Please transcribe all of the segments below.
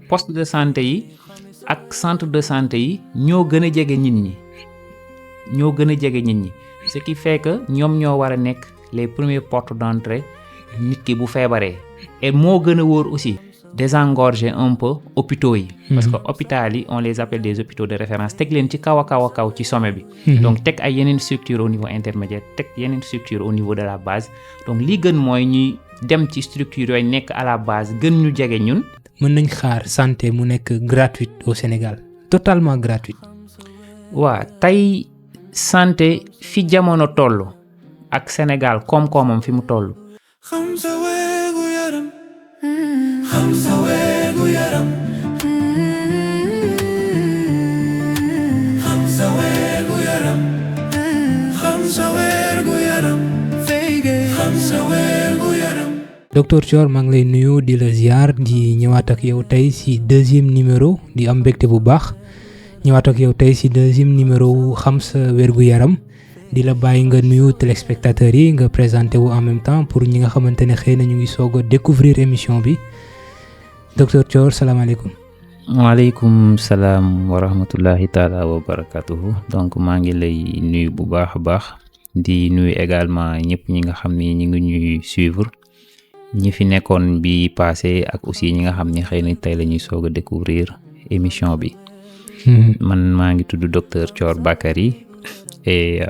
poste de santé yi ak centre de santé yi ñoo gën a jege nit ñi ce qui fait que ñoom ñoo war a nekk les premières portes d'entrée nit ki bu feebaree et moo gën a wóor aussi désengorger un peu hôpitaux yi parce que hôpital yi on les appelle des hôpitaux de référence teg leen ci kaw a kaw ci sommet bi donc teg ay yeneen structure au niveau intermédiaire teg yeneen structure au niveau de la base donc li gën mooy ñuy dem ci structure yooyu nekk à la base gën ñu jege ñun. mën nañ xaar santé mu nekk gratuite au Sénégal totalement gratuite. waa tey santé fi jamono toll ak Sénégal koom-koomam fi mu toll. xam sa wérgu yaram xam sa wérgu yaram xam sa wérgu yaram xam sa wérgu yaram xam sa wérgu yaram. docteur Thior maa ngi lay nuyu di la ziar di ñëwaat ak yow tey ci deuxième numéro di am mbégte bu baax ñëwaat ak yow tey ci deuxième numéro xam sa wérgu yaram di la bàyyi nga nuyu téléspectateurs yi nga présenté wu en même temps pour ñi nga xamante ne xëy na ñu ngi soog a découvrir émission bi docteur Thior salaamaaleykum. waaleykum salaam wa rahmatullahi taala wa barakatuhu donc maa ngi lay nuyu bu baax a baax di nuyu également ñëpp ñi nga xam ni ñi ngi ñuy suivre ñi fi nekkoon bi passé ak aussi ñi nga xam ni xëy na tey la ñuy soog a découvrir émission bi. man maa ngi tudd docteur Thior Bakary et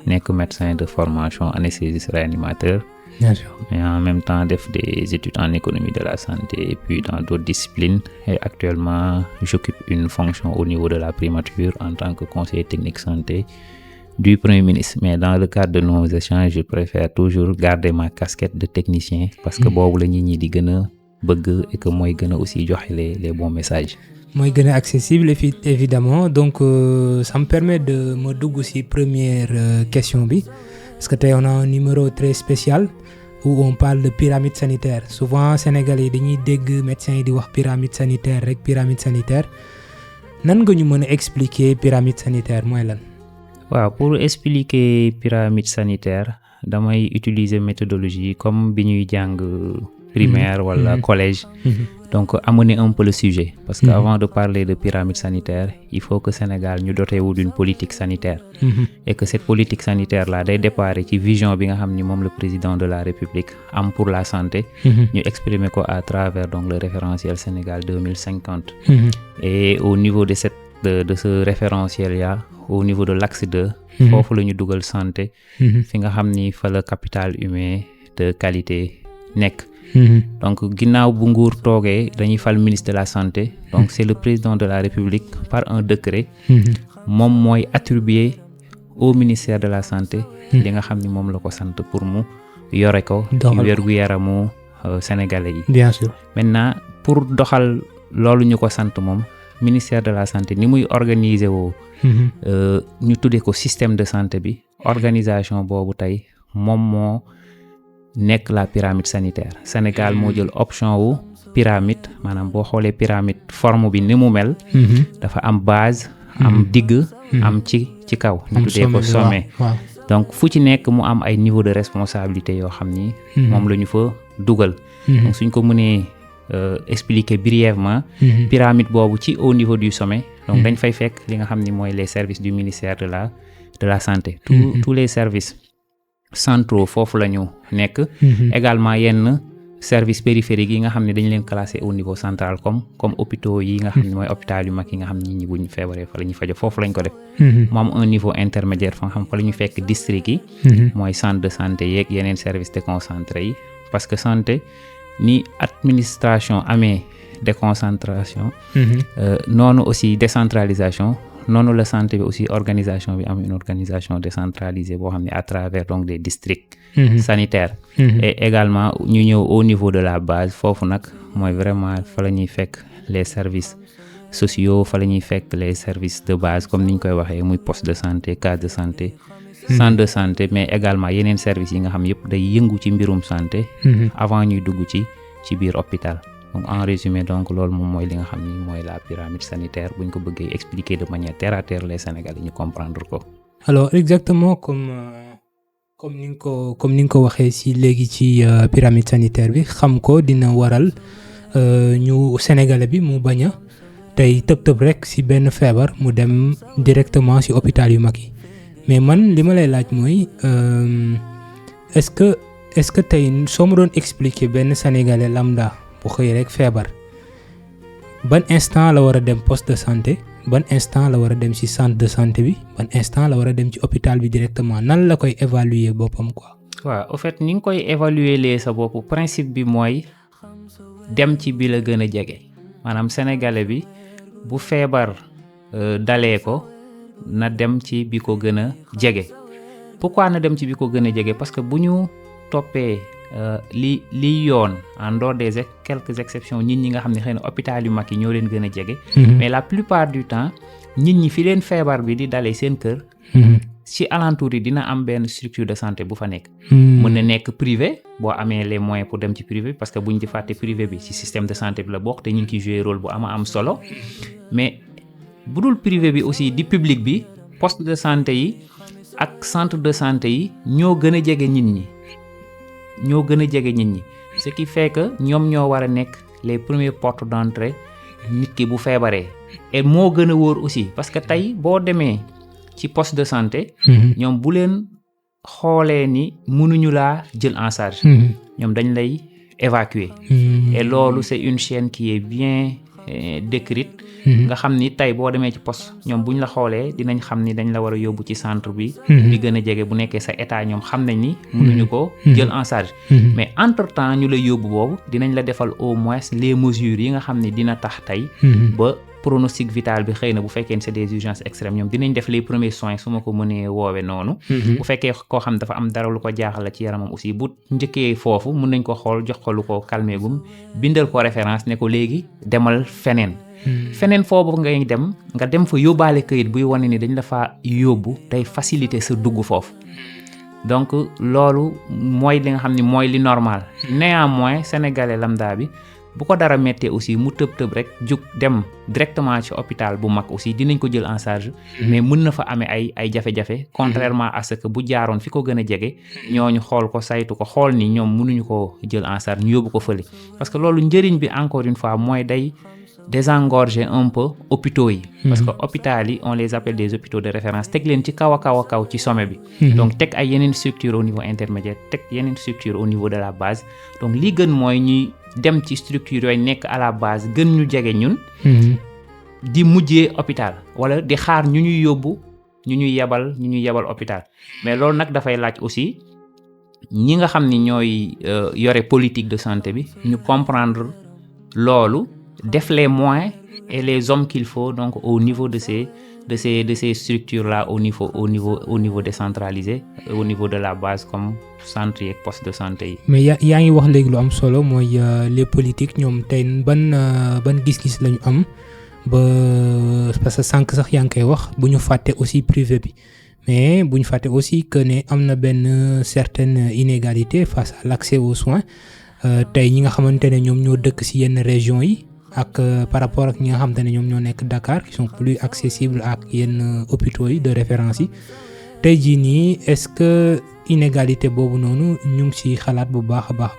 nekk médecin de formation anesthésiste réanimateur. Bien sûr. Et en même temps def des études en économie de la santé et puis dans d'autres disciplines et actuellement j'occupe une fonction au niveau de la primature en tant que conseiller technique santé du Premier ministre. Mais dans le cadre de nos échanges je préfère toujours garder ma casquette de technicien parce que boobu la nit ñi di gën a bëgg et que mooy gën a aussi joxe les bons messages. mooy gën a accessible évidemment donc ça me permet de ma dugg ci première question bi parce que tey on a un numéro très spécial où on parle de pyramide sanitaire souvent Sénégalais yi dañuy dégg médecins yi di wax pyramide sanitaire nan nga ñu mën a expliquer pyramide sanitaire mooy lan. waaw pour expliquer pyramide sanitaire damay utiliser méthodologie comme bi ñuy jàng primaire wala collège. Donc amener un peu le sujet parce que avant de parler de pyramide sanitaire il faut que Sénégal ñu doté wu d'une politique sanitaire et que cette politique sanitaire là day déparé ci vision bi nga xam ni moom le président de la République am pour la santé ñu exprimer ko à travers donc le référentiel Sénégal 2050 et au niveau de ce référentiel là au niveau de l'axe 2 foofu la ñu dugal santé fi nga xam ni fa la capital humain de qualité nekk. Donc ginnaaw bu nguur toogee dañuy fal ministre de la santé donc c'est le président de la République par un décret moom mooy attribuer au ministère de la santé li nga xam ni moom la ko sant pour mu yore ko ci wér-gu-yaramu sénégalais yi. Bien sûr. Maintenant pour doxal loolu ñu ko sant moom ministère de la santé ni muy organiser woo ñu tuddee ko système de santé bi organisation boobu tey moom moo nekk la pyramide sanitaire Sénégal moo jël option wu pyramide maanaam boo xoolee pyramide forme bi ni mu mel dafa am base am digg am ci kaw ñu tuddee ko sommet donc fu ci nekk mu am ay niveau de responsabilité yoo xam ni moom la ñu fa dugal donc suñ ko mënee expliquer brièvement pyramide boobu ci au niveau du sommet donc dañ fay fekk li nga xam ni mooy les services du ministère de la santé tous les services centraux foofu la ñu nekk également yenn service périphérique yi nga xam ne dañu leen classé au niveau central comme hôpitaux yi nga xam ne mooy hôpital yu mag yi nga xam ne ñi buñ feebaree fa la ñuy fajo foofu lañ ko def mu am un niveau intermédiaire fa nga xam fa la ñu fekk district yi mooy centre de santé yeeg yeneen service déconcentré yi parce que santé ni administration amee déconcentration noonu aussi décentralisation noonu la santé bi aussi organisation bi am une organisation décentralisée boo xam ne à travers donc des districts sanitaires et également ñu ñëw au niveau de la base foofu nag mooy vraiment fa la ñuy fekk les services sociaux fa la ñuy fekk les services de base comme ni ñu koy waxee muy poste de santé case de santé centre de santé mais également yeneen services yi nga xam yëpp day yëngu ci mbirum santé avant ñuy dugg ci biir hôpital. Donc en résumé donc loolu moom mooy li nga xam ni mooy la pyramide sanitaire bu ñu ko bëggee expliquer de manière terre à terre les Sénégalais ñu comprendre ko. Alors exactement comme ni nga ko waxee ci léegi ci pyramide sanitaire bi xam ko dina waral ñu sénégalais bi mu bañ a tey tëb rek ci benn feebar mu dem directement ci hôpital yu mag yi mais man li ma lay laaj mooy est-ce que tey soo ma doon expliquer benn sénégalais lambda bu xëy rek feebar ban instant la war a dem poste de santé ban instant la war a dem ci centre de santé bi ban instant la war a dem ci hôpital bi directement nan la koy évaluer boppam quoi. waaw au fait ni nga koy évaluer lee sa bopp principe bi mooy dem ci bi la gën a jege maanaam sénégalais bi bu feebar dalee ko na dem ci bi ko gën a jege pourquoi na dem ci bi ko gën a jege parce que bu ñu toppee li yoon en dehors des quelques exceptions nit ñi nga xam ne xëy na hôpital yu mag yi ñoo leen gën a jege mais la plupart du temps nit ñi fi leen feebar bi di dalee seen kër ci alentour yi dina am benn structure de santé bu fa nekk mën na nekk privé boo amee les moyens pour dem ci privé parce que buñ di fàtte privé bi ci système de santé bi la bokk te ñu ngi ciy jouer rôle bu am solo mais bu dul privé bi aussi di public bi poste de santé yi ak centre de santé yi ñoo gën a jege nit ñi ce qui fait que ñoom ñoo war a nekk les premières portes d'entrée nit ki bu feebaree et moo gën a wóor aussi parce que tey boo demee ci poste de santé ñoom bu leen xoolee ni mënuñu laa jël en charge ñoom dañ lay évacuer et loolu c'est une chaîne qui est bien décrite nga xam ni tey boo demee ci poste ñoom buñ la xoolee dinañ xam ni dañ la war a yóbbu ci centre bi bi gën a jege bu nekkee sa état ñoom xam nañ ni mënuñu ko jël en charge mais entre temps ñu lay yóbbu boobu dinañ la defal au moins les mesures yi nga xam ni dina tax tey ba pronostic vital bi xëy na bu fekkee c'est des urgences extrêmes ñoom dinañ def les premiers soins su ma ko mënee woowe noonu bu fekkee koo xam dafa am dara lu ko jaaxal la ci yaramam aussi bu njëkkee foofu mën nañ ko xool jox ko lu ko calmer gum bindal ko référence ne ko léegi demal feneen foofu ngay dem nga dem fa yóbbaale këyit buy wane ni dañ la fa yóbbu day faciliter sa dugg foofu donc loolu mooy li nga xam ni mooy li normal néanmoins sénégalais lambda bi bu ko dara méttee aussi mu tëb rek jug dem directement ci hôpital bu mag aussi dinañ ko jël en charge mais mën na fa amee ay jafe-jafe contrairement à ce que bu jaaroon fi ko gën a jege ñooñu xool ko saytu ko xool ni ñoom mënuñu ko jël en charge ñu yóbbu ko fële parce que loolu njëriñ bi encore une fois mooy day désengorger un peu hôpitaux yi parce que hôpital yi on les appelle des hôpitaux de référence teg leen ci kaw a kaw ci sommet bi donc teg ay yeneen structure au niveau intermédiaire teg yeneen structure au niveau de la base donc li gën mooy ñuy dem ci structure yooyu nekk à la base gën ñu jege ñun di mujjee hôpital wala di xaar ñu ñuy yóbbu ñu ñuy yebal hôpital mais loolu nag dafay laaj aussi ñi nga xam ni ñooy yore politique de santé bi ñu comprendre loolu def les moyens et les hommes qu'il faut donc au niveau de ces structures là au niveau décentralisé au niveau de la base comme centre et poste de santé yi. mais yaa ngi wax léegi lu am solo mooy les politiques ñoom tey ban gis-gis lañu am ba parce que sànq sax yaa ngi koy wax bu ñu fàtte aussi privé bi mais bu ñu fàtte aussi que ne am na benn certaine inégalité face à l'accès aux soins tey ñi nga xamante ne ñoom ñoo dëkk ci yenn régions yi. ak par rapport ak ñi nga xamante ne ñoom ñoo nekk Dakar qui sont plus accessibles ak yenn hôpitaux yi de référence yi tey jii nii est-ce que inégalité boobu noonu ñu ngi ci xalaat bu baax a baax.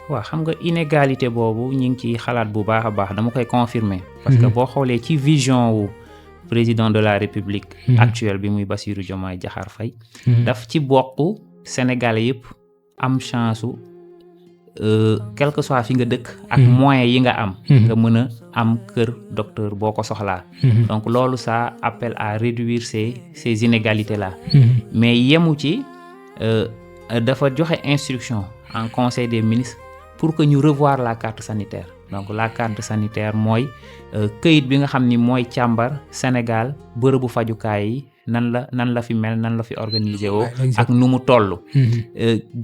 waaw xam nga inégalité boobu ñu ngi ci xalaat bu baax a baax dama koy confirmer. parce que boo xoolee ci vision wu président de la République. actuelle bi muy Bassirou Diomaye Diakhar Faye. daf ci bokk Sénégalais yëpp am chance su. Quel que soit fi nga dëkk ak moyens yi nga am nga mën a am kër docteur boo ko soxlaa donc loolu ça appelle à réduire ces inégalités là mais yemu ci dafa joxe instruction en conseil des ministres pour que ñu revoir la carte sanitaire donc la carte sanitaire mooy këyit bi nga xam ni mooy càmbar Sénégal bërëbu fajukaay yi nan la fi mel nan la fi organiser woo ak nu mu toll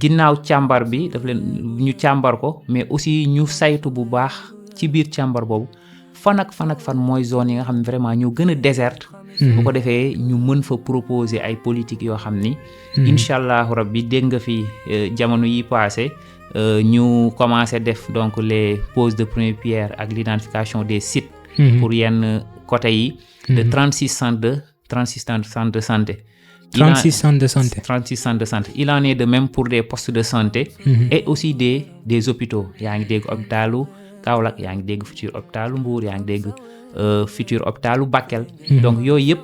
ginnaaw càmbar bi daf leen ñu càmbar ko mais aussi ñu saytu bu baax ci biir càmbar boobu fan mooy zone yi nga xam ne vraiment ñoo gën a déserte bu ko defee ñu mën fa proposer ay politique yoo xam ni incha allahu rabbi dégg nga fi jamono yi passé ñu commencé def donc les poses de première pierre ak l'identification des sites pour yenn côté yi de 36 centres de santé. 36 centres de santé. 36 centres de santé. Il en est de même pour des postes de santé et aussi des hôpitaux. yaa ngi dégg hôpitalu Kaolack yaa ngi dégg futur hôpitalu Mbour yaa ngi dégg futur hôpitalu Bakel. donc yooyu yëpp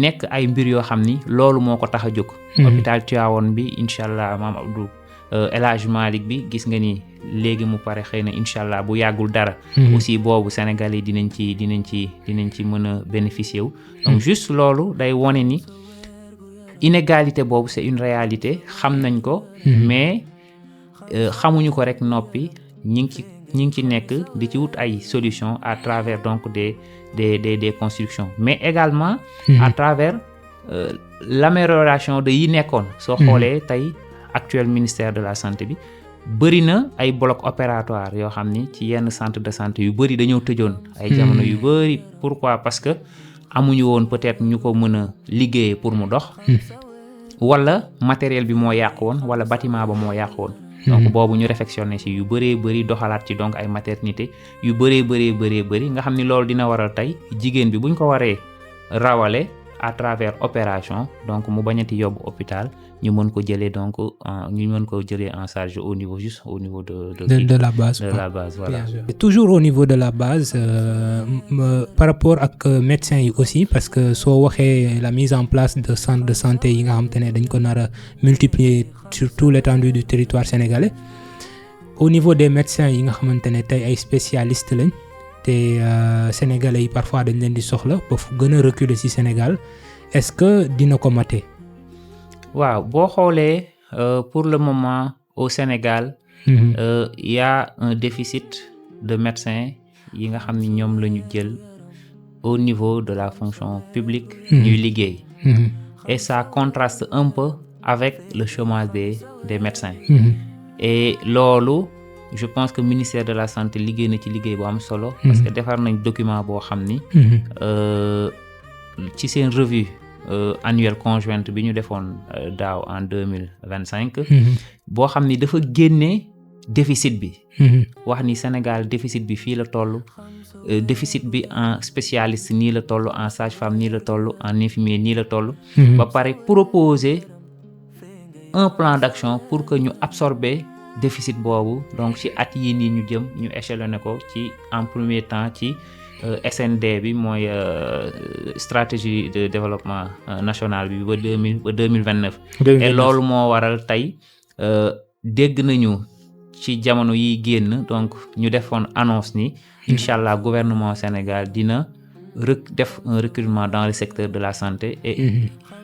nekk ay mbir yoo xam ni loolu moo ko tax a jóg. hôpital Tivaouane bi incha allah maam Abdou El Hadj Malick bi gis nga ni léegi mu pare xëy na incha allah bu yàggul dara. aussi boobu Sénégal yi dinañ ci mën a bénéficier wu. donc juste loolu day wone ni inégalité boobu c'est une réalité xam nañ ko. mais xamuñu ko rek noppi ñi ngi ci nekk di ci wut ay solutions à travers donc des constructions mais également à travers l'amélioration de yi nekkoon. soo xoolee tey actuel ministère de la santé bi bëri na ay blocs opératoires yoo xam ni ci yenn centre de santé yu bëri dañoo tëjoon. ay jamono yu bëri pourquoi parce que amuñu woon peut-être ñu ko mën a liggéey pour mu dox. wala matériel bi moo yàqu woon wala bâtiment ba moo yàqu woon. donc boobu ñu réfectionné ci yu bëree bëri doxalaat ci donc ay maternité yu bëri nga xam ni loolu dina waral tey jigéen bi buñ ko waree rawale à travers opération donc mu bañati yóbbu hôpital ñu mën ko jëlee donc ñu mën ko jëlee en charge au niveau de la base. de la base voilà. Et toujours au niveau de la base par rapport ak médecins yi aussi parce que soo waxee la mise en place de centres de santé yi nga xam te ne dañ ko nar a multiplier sur tout l'étendue du territoire sénégalais au niveau des médecins yi nga xamante ne tey ay spécialistes lañ te sénégalais yi parfois dañ leen di soxla ba fu gën a reculer ci Sénégal est-ce que dina ko mate. waaw boo xoolee pour le moment au Sénégal y a un déficit de médecins yi nga xam ni ñoom la ñu jël au niveau de la fonction publique ñuy liggéey et ça contraste un peu avec le chômage des médecins et loolu je pense que ministère de la santé liggéey na ci liggéey bu am solo parce que defar nañ document boo xam ni ci seen revue annuelle conjointe bi ñu defoon daaw en 2025 boo xam ni dafa génne déficit bi wax ni Sénégal déficit bi fii la toll déficit bi en spécialiste nii la toll en sage-femme nii la toll en infirmier nii la toll ba pare proposer un plan d'action pour que ñu absorber déficit boobu donc ci at yii nii ñu jëm ñu échelonné ko ci en premier temps ci SND bi mooy stratégie de développement national bi ba 2029 et loolu moo waral tey dégg nañu ci jamono yiy génn donc ñu defoon annonce ni incha allah gouvernement Sénégal dina def un recrutement dans le secteur de la santé et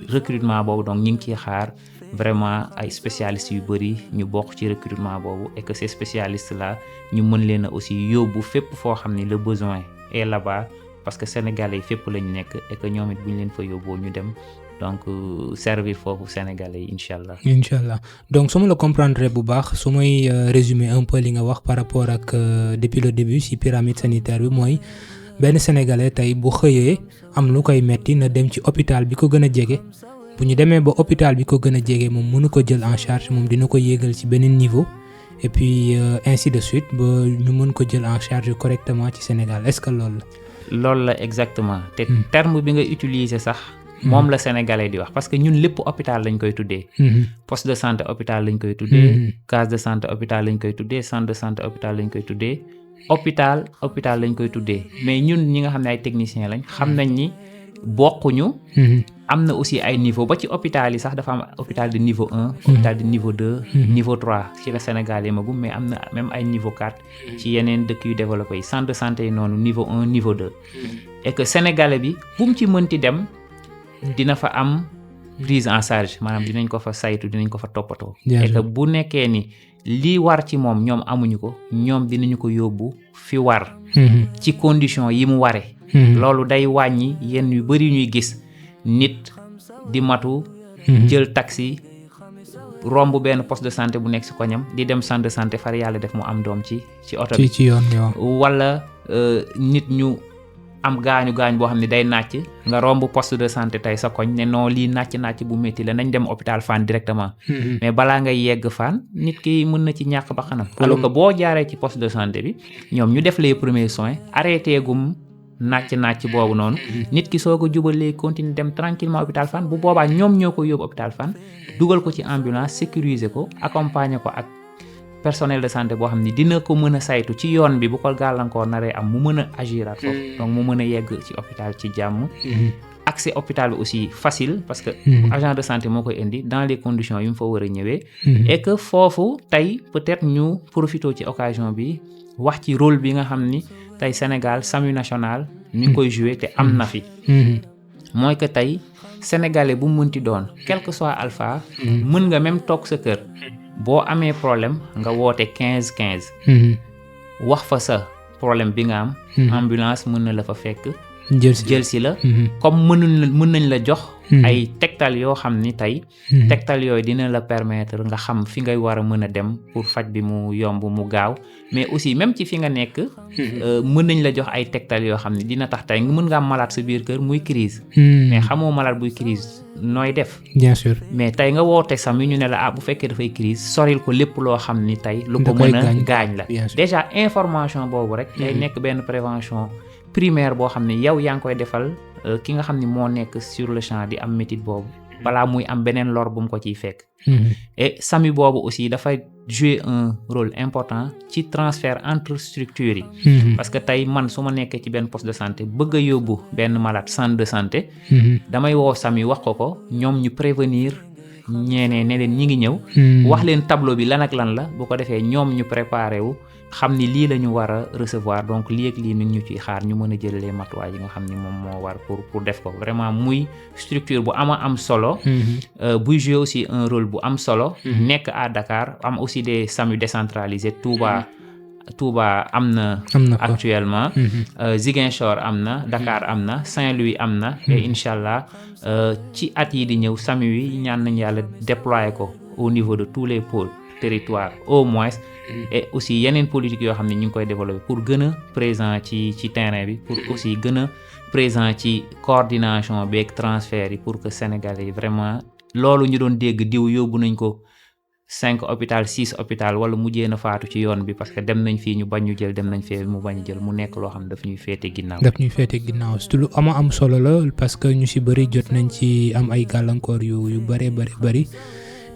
recrutement boobu donc ñu ngi ciy xaar vraiment ay spécialistes yu bëri ñu bokk ci recrutement boobu et que ces spécialistes là ñu mën leen a aussi yóbbu fépp foo xam ni le besoin est là-bas parce que sénégalais yi fépp lañu nekk et que ñoom it bu ñu leen fa yóbboo ñu dem donc servir foofu sénégalais yi incha allah. donc su ma la comprendre bu baax su may résumer un peu li nga wax par rapport ak depuis le début ci pyramide sanitaire bi mooy benn sénégalais tey bu xëyee am lu koy metti na dem ci hôpital bi ko gën a jege. bu ñu demee ba hôpital bi ko gën a jege moom mënu ko jël en charge moom dina ko yéegal ci beneen niveau et puis ainsi de suite ba ñu mën ko jël en charge correctement ci Sénégal est-ce que loolu la. loolu la exactement te terme bi nga utiliser sax moom la sénégalais di wax parce que ñun lépp hôpital lañ koy tuddee. poste de santé hôpital lañ koy tuddee. case de santé hôpital lañ koy tuddee centre de santé hôpital lañ koy tuddee. hôpital lañ koy tuddee mais ñun ñi nga xam ne ay techniciens lañ xam nañ ni bokkuñu. am na aussi ay niveau ba ci hôpital yi sax dafa am hôpital de niveau 1 hôpital de niveau 2 niveau 3 ci la Sénégal yi magum mais am na même ay niveau 4 ci yeneen dëkk yu développé yi centre de santé yi noonu niveau 1 niveau 2 et que sénégalais bi bu mu ci mënti dem dina fa am prise en charge maanaam dinañ ko fa saytu dinañ ko fa toppatoo et que bu nekkee ni lii war ci moom ñoom amuñu ko ñoom dinañu ko yóbbu fi war ci condition yi mu ware loolu day wàññi yenn yu bari ñuy gis nit di matu jël taxi romb benn poste de santé bu nekk ci koñam di dem centre de santé far yàlla def mu am doom ci oto bi ci yoon wala nit ñu am gaañu boo xam ne day nàcc nga romb poste de santé tey sa koñ ne non lii nàcc bu métti la nañ dem hôpital Fann directement mais balaa ngay yegg Fann nit ki mën na ci ñàkk ba xanam alors que boo jaaree ci poste de santé bi ñoom ñu def les premiers soins arrêté gum nàcc boobu noonu nit ki soo ko jubalee continue dem tranquillement hôpital Fann bu boobaa ñoom ñoo ko yóbbu hôpital Fann dugal ko ci ambulance sécuriser ko accompagner ko ak personnel de santé boo xam ni dina ko mën a saytu ci yoon bi bu ko gàllankoor naree am mu mën a agiraat foofu donc mu mën a yegg ci hôpital ci jàmm accès hôpital bi aussi facile parce que agent de santé moo koy indi dans les conditions yu mu fa war a ñëwee et que foofu tey peut-être ñu profité ci occasion bi wax ci rôle bi nga xam ni tey Sénégal SAMU national mi ngi koy joué te am na fi mooy que tey sénégalais bu mu mënti doon quel que soit alpha mën nga même toog sa kër boo amee problème nga woote 15 wax fa sa problème bi nga am ambulance mën na la fa fekk jël si la comme mën nañ la jox ay tegtal yoo xam ni tey tegtal yooyu dina la permettre nga xam fi ngay war a mën a dem pour faj bi mu yomb mu gaaw mais aussi même ci fi nga nekk mën nañ la jox ay tegtal yoo xam ni dina tax tey nga mën nga am malade sa biir kër muy crise mais xamoo malade buy crise nooy def bien sûr mais tey nga woote SAMU ñu ne la bu fekkee dafay crise soril ko lépp loo xam ni tey lu ko mën a gaañ la déjà information boobu rek day nekk benn prévention primaire boo xam ne yow yaa ngi koy defal ki nga xam ni moo nekk sur le champ di am métit boobu balaa muy am beneen lor bu mu ko ciy fekk et SAMU boobu aussi dafay jouer un rôle important ci transfert entre structures yi parce que tey man su ma nekkee ci benn poste de santé bëgg a yóbbu benn malade centre de santé damay woo SAMU wax ko ñoom ñu prévenir ñeeneen ne leen ñi ngi ñëw wax leen tableau bi lan ak lan la bu ko defee ñoom ñu préparé wu xam ni lii la ñu war a recevoir donc lii ak lii mi ngi ñu ciy xaar ñu mën a jëlee matuwaay yi nga xam ni moom moo war pour def ko vraiment muy structure bu am solo buy jouer aussi un rôle bu am solo nekk à Dakar am aussi des SAMU décentralisés Touba am na actuellement Ziguinchor am na Dakar am na Saint-Louis am na et incha allah ci at yi di ñëw SAMU yi ñaan nañu yàlla déployer ko au niveau de tous les pôles territoire au moins et aussi yeneen politique yoo xam ne ñu ngi koy développer pour gën a présent ci terrain bi pour aussi gën a présent ci coordination beeg transfert yi pour que Sénégalais yi vraiment loolu ñu doon dégg diw yóbbu nañ ko 5 hôpital 6 hôpital wala mujjee na faatu ci yoon bi parce que dem nañ fii ñu bañ ñu jël dem nañ fee mu bañ jël mu nekk loo xam ne daf ñuy féete ginnaaw surtout lu am solo la parce que ñu si bëri jot nañ ci am ay gàllankoor yu bëri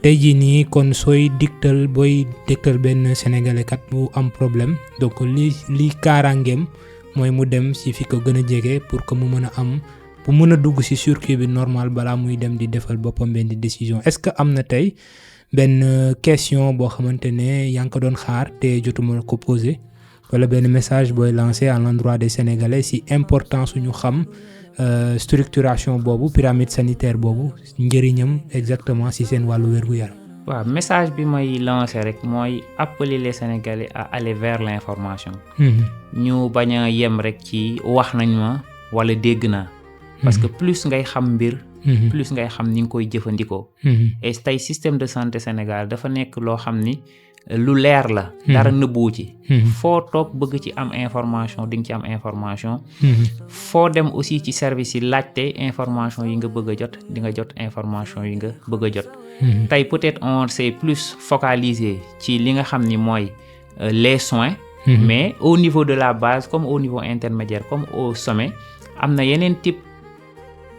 tey jii nii kon booy dégtal benn sénégalais kat bu am problème donc li kaaraangeem mooy mu dem si fi ko gën a jege pour que mu mën a dugg si circuit bi normal balaa muy dem di defal boppam benn décision est-ce que am na tey benn question boo xamante ne yaa ngi ko doon xaar te jotuma ko poser wala benn message booy lancer à l'endroit des sénégalais si importance ñu xam structuration boobu pyramide sanitaire boobu njëriñam exactement si seen wàllu wér-gu-yaram. waaw message bi may lancer rek mooy appeler les Sénégalais à aller vers l'information. ñu bañ a yem rek ci wax nañ ma wala dégg naa. parce que plus ngay xam mbir. plus ngay xam ni nga koy jëfandikoo. et tey système de santé Sénégal dafa nekk loo xam ni lu leer la. dara nëbbu ci. foo toog bëgg ci am information di nga ci am information. foo dem aussi ci service yi laajte information yi nga bëgg a jot di nga jot information yi nga bëgg a jot. tey peut-être on s'est plus focalisé ci li nga xam ni mooy les soins. mais au niveau de la base comme au niveau intermédiaire comme au sommet am na yeneen type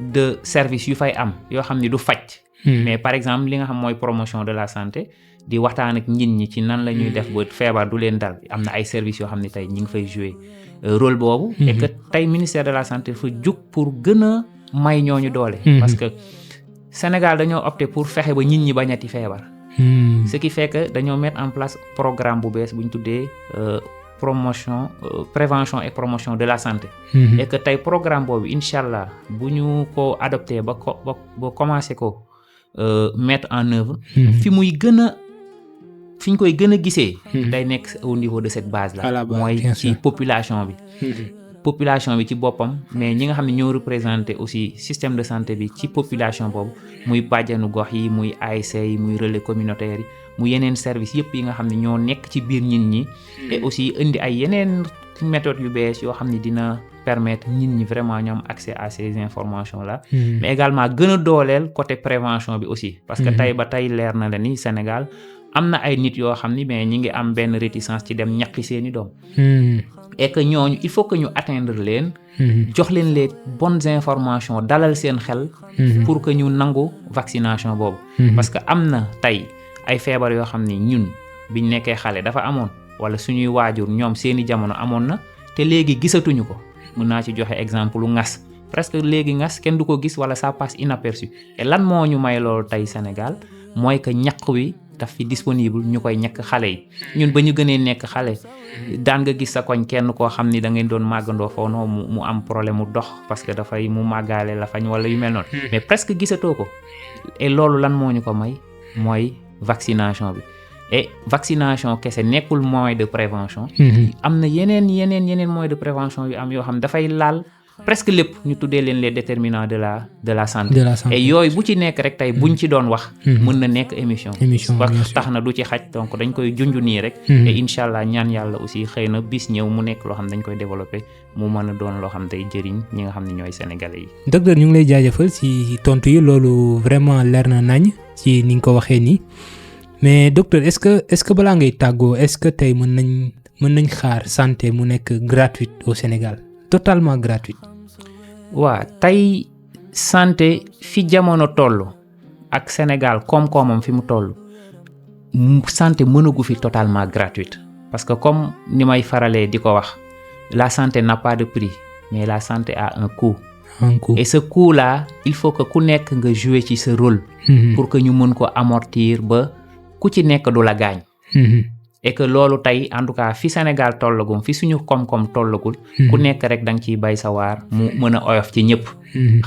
de service yu fay am yoo xam ni du faj. mais par exemple li nga xam mooy promotion de la santé. di waxtaan ak nit ñi ci nan la ñuy def ba feebar du leen dal am na ay services yoo xam ne tey ñi ngi fay jouer rôle boobu. et que tey ministère de la santé dafa jug pour gën a may ñooñu doole. parce que Sénégal dañoo opté pour fexe ba nit ñi bañati feebar. ce qui fait que dañoo mettre en place programme bu bees bu ñu tuddee prévention et promotion de la santé. et que tey programme boobu incha allah bu ñu ko adopté ba commencé ko mettre en œuvre. fi ñu koy gën a gisee. day nekk au niveau de cette base là. mooy ci population bi. population bi ci boppam mais ñi nga xam ne ñoo représenté aussi système de santé bi ci population boobu muy bàjjanu gox yi muy ASC yi muy relais communautaire yi muy yeneen service yëpp yi nga xam ne ñoo nekk ci biir nit ñi. et aussi indi ay yeneen méthodes yu bees yoo xam ne dina permettre nit ñi vraiment ñu am accès à ces informations là. mais également gën a dooleel côté prévention bi aussi. parce que tey ba tey leer na la ni Sénégal. am na ay nit yoo xam ni mais ñi ngi am benn réticence ci dem ñaqi seeni doom. et que ñooñu il faut que ñu atteindre leen. jox leen les bonnes informations dalal seen xel. pour que ñu nangu vaccination boobu. parce que am na tey ay feebar yoo xam ni ñun biñ nekkee xale dafa amoon wala suñuy waajur ñoom seeni jamono amoon na te léegi gisatuñu ko mën naa ci joxe exemple lu ngas presque léegi ngas kenn du ko gis wala ça passe inaperçu et lan moo ñu may loolu tey Sénégal mooy que ñaq wi daf fi disponible ñu koy ñekk xale yi ñun ba ñu gënee nekk xale daan nga gis sa koñ kenn koo xam ni da ngeen doon màggandoo foofu mu am problème mu dox parce que dafay mu màggaale la fañ wala yu mel noonu mais presque gisatoo ko et loolu lan moo ñu ko may mooy vaccination bi et vaccination kese nekkul moyen de prévention am na yeneen moyen de prévention yu am yoo xam dafay laal presque lépp ñu tuddee leen les déterminants de la santé et yooyu bu ci nekk rek tey buñ ci doon wax mën na nekk émission parce tax na du ci xaj donc dañ koy junj nii rek et incha allah ñaan yàlla aussi xëy na bis ñëw mu nekk loo xam dañ koy développé mu mën a doon loo xam day jëriñ ñi nga xam ne ñooy sénégalais yi. docteur ñu ngi lay jaajëfal ci tontu yi loolu vraiment leer na nañ ci ni nga ko waxee nii mais docteur est-ce que balaa ngay tàggoo est-ce que tey mën nañ xaar santé mu nekk gratuite au Sénégal totalement gratuite. waa tey santé fi jamono toll ak Sénégal koom-koomam fi mu toll santé mënagu fi totalement gratuite parce que comme ni may faralee di ko wax la santé n'a pas de prix mais la santé a un coût. Et ce coût là il faut que ku nekk nga jouer ci sa rôle pour que ñu mën ko amortir ba ku ci nekk du la gaañ et que loolu tey en tout cas fi Sénégal tollagum fi suñu koom-koom tollagul ku nekk rek da nga ciy bay sa waar mu mën a oyof ci ñëpp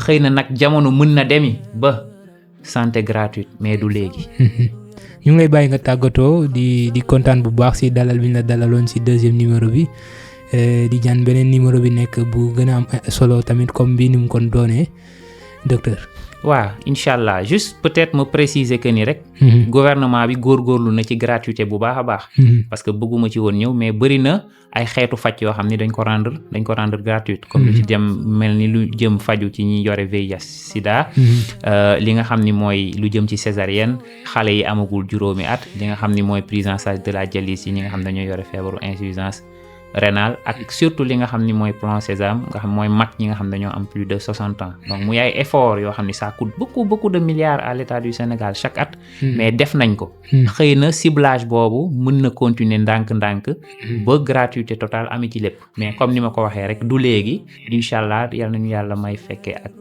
xëy na nag jamono mën na demi ba santé gratuite mais du léegi ñu ngi lay bàyyi nga tàggatoo di kontaan bu baax si dalal bi ñu la dalaloon si 2e numéro bi di ñaan beneen numéro bi nekk bu gën a am solo tamit comme bii ni mu kon doonee docteur. waaw incha allah juste peut-être ma préciser que ni rek. gouvernement bi góorgóorlu na ci gratuité bu baax a baax. parce que bëgguma ci woon ñëw mais bëri na ay xeetu faj yoo xam ni dañ ko rendre gratuite. comme lu ci jëm mel ni lu jëm faju ci ñi yore VIH sida. li nga xam ni mooy lu jëm ci césarienne xale yi amagul juróomi at li nga xam ni mooy prise en charge de la dialyse yi ñi nga xam dañoo yore feebaru insuffisance rénal ak surtout li nga xam ni mooy plan Sésame nga xam mooy mag ñi nga xam dañoo am plus de 60 ans donc muy ay effort yoo xam ni ça coûte beaucoup de milliards à l'État du Sénégal chaque at mais def nañ ko xëy na ciblage boobu mën na continuer ndànk-ndànk ba gratuité totale ami ci lépp mais comme ni ma ko waxee rek du léegi incha allah yal nañu yàlla may fekkee ak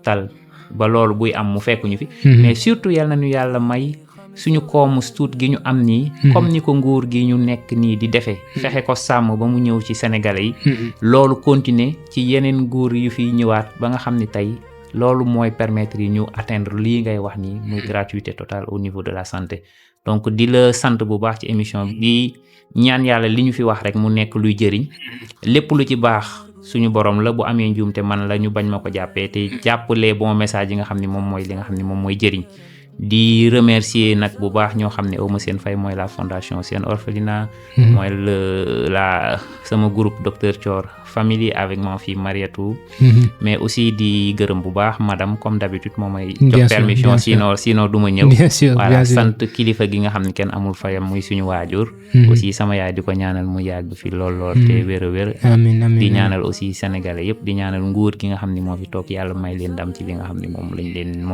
tal ba loolu buy am mu fekkuñu fi mais surtout yal nañu yàlla may suñu koomu tuut gi ñu am nii comme ni ko nguur gi ñu nekk nii di defee fexe ko sàmm ba mu ñëw ci Sénégalais yi loolu continuer ci yeneen nguur yu fi ñëwaat ba nga xam ni tey loolu mooy permettre yi ñu atteindre lii ngay wax nii muy gratuité totale au niveau de la santé donc di la sant bu baax ci émission bi di ñaan yàlla li ñu fi wax rek mu nekk luy jëriñ lépp lu ci baax suñu borom la bu amee njuumte man la ñu bañ ma ko jàppee te jàppalee bon message yi nga xam ni moom mooy li nga xam ni moom mooy jëriñ di remercier nag bu baax ñoo xam ne awma seen fay mooy la fondation Sen Orphelinat mooy sama groupe docteur Thior famille avec ma fille Mariatou mais aussi di gërëm bu baax madame comme d'habitude moo may jox permission sinon du ma ñëw voilà sant kilifa gi nga xam ne kenn amul fayam muy suñu waajur aussi sama yaay di ko ñaanal mu yàgg fi lool te wér a wér di ñaanal aussi sénégalais yëpp di ñaanal nguur gi nga xam ne moo fi toog yàlla may leen ndam ci li nga xam ne moom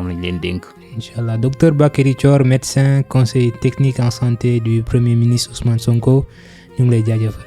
lañ leen dénk inchallah. Docteur Bakary Thior, médecin, conseiller technique en santé du Premier ministre Ousmane Sonko, ñu ngi lay jaajëfal.